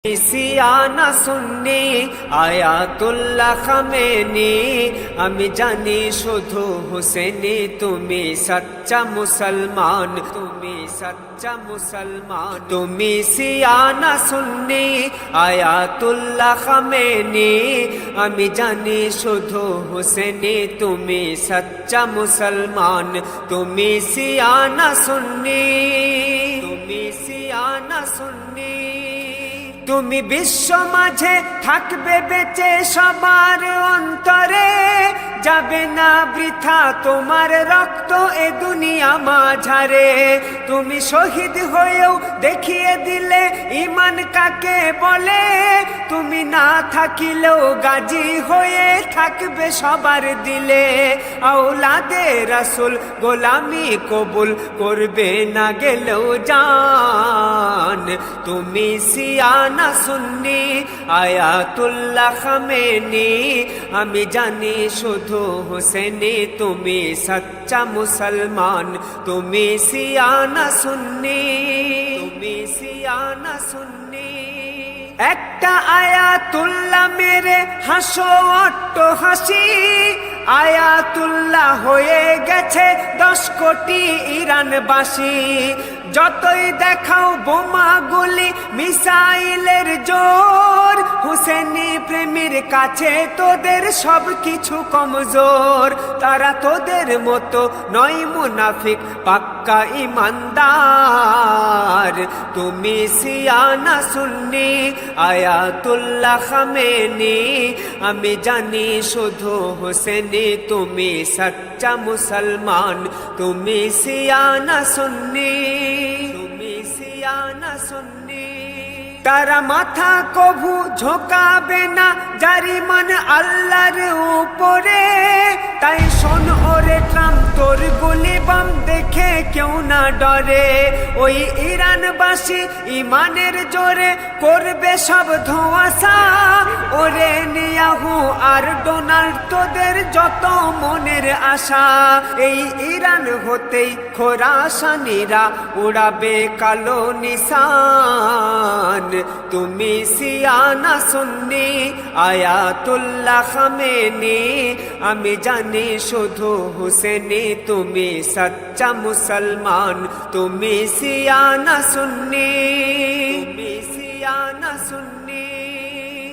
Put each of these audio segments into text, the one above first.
সিয়ানা সুন্নি Ayatollah Khamenei, আমি জানি শুধু হুসেনি তুমি সচ্চা মুসলমান, তুমি সচ্চা মুসলমান। তুমি সিয়ানা সুন্নি আয়াতুল্লাহ খামেনি, আমি জানি শুধু হুসেনি তুমি সচ্চা মুসলমান। তুমি সিয়ানা সুন্নি, তুমি সিয়ানা সুন্নি। তুমি বিশ্ব মাঝে থাকবে বেঁচে সবার অন্তরে, যাবে না বৃথা তোমার রক্ত এ দুনিয়া মাঝারে। তুমি শহীদ হয়েও দেখিয়ে দিলে ঈমান কাকে বলে, তুমি না থাকিলেও গাজী হয়ে থাকবে সবার দিলে। আওলাদে রাসূল গোলামি কবুল করবে না গেলেও জান। তুমি সিয়ানা সুন্নি আয়াতুল্লাহ খামেনি, আমি জানি শুধু হুসেনি তুমি সচ্চা মুসলমান। তুমি সিয়ানা সুন্নি, তুমি সিয়ানা সুন্নি। একটা আয়াতুল্লাহ মেরে হাসো অট্ট হাসি, আয়াতুল্লাহ হয়ে গেছে 10 কোটি ইরানবাসী। যতই দেখাও বোমা গুলি মিসাইলের জোর, হুসেনি প্রেমীর কাছে তোদের সব কিছু কমজোর। তারা তোদের মতো নয় মুনাফিক পাক্কা ইমানদার। তুমি সিয়ানা সুন্নি আয়াতুল্লাহ খামেনি, আমি জানি শুধু হুসেনি তুমি সচ্চা মুসলমান। তুমি সিয়ানা সুন্নি, তুমি সিয়ানা সুন্নি। তারা মাথা কভু ঝোঁকাবে না জারিমান আল্লাহর উপরে, তাই শোন ওরে ট্রাম্প তোর গুলি বাম দেখে কেউ না ডরে। ওই ইরানবাসী ইমানের জোরে করবে সব ধোঁয়াশা, ওরে নিয়াহু আর ডোনাল্ড তোদের যত মনের আশা। এই ইরান হতেই খোরাসানিরা উড়াবে কালো নিশান। তুমি সিয়ানা সুন্নি আয়াতুল্লাহ খামেনি, আমি জানি শুধু হুসেনি তুমি সচ্চা মুসলমান। তুমি সিয়ানা সুন্নি, তুমি সিয়ানা সুন্নি।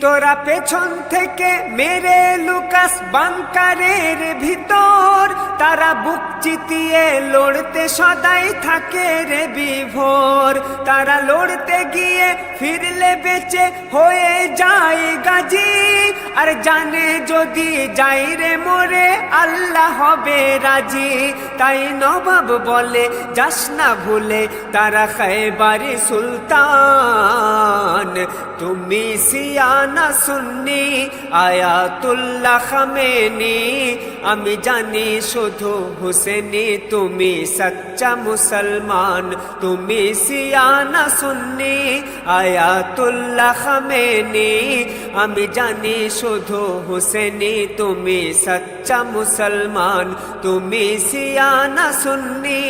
তোরা পেছন থেকে মেরে লুকাস বাংকারের ভিতর, তারা বুক চিতিয়ে লড়তে সদাই থাকে রে বিভোর। তারা লড়তে গিয়ে ফিরলে বেঁচে হয়ে যায় গাজী, আর জানে যদি যাই রে মরে আল্লাহ হবে রাজি। তাই নবাব বলে যাস না ভুলে তারা খায়বারি সুলতান। তুমি সিয়ানা সুন্নি আয়াতুল্লাহ খামেনি, আমি জানি শুধু হুসেনি তুমি সচ্চা মুসলমান। তুমি সিয়ানা সুন্নি আয়াতুল্লাহ খামেনি, আমি জানি শুধু হুসেনি তুমি সচ্চা মুসলমান। তুমি সিয়ানা সুন্নি।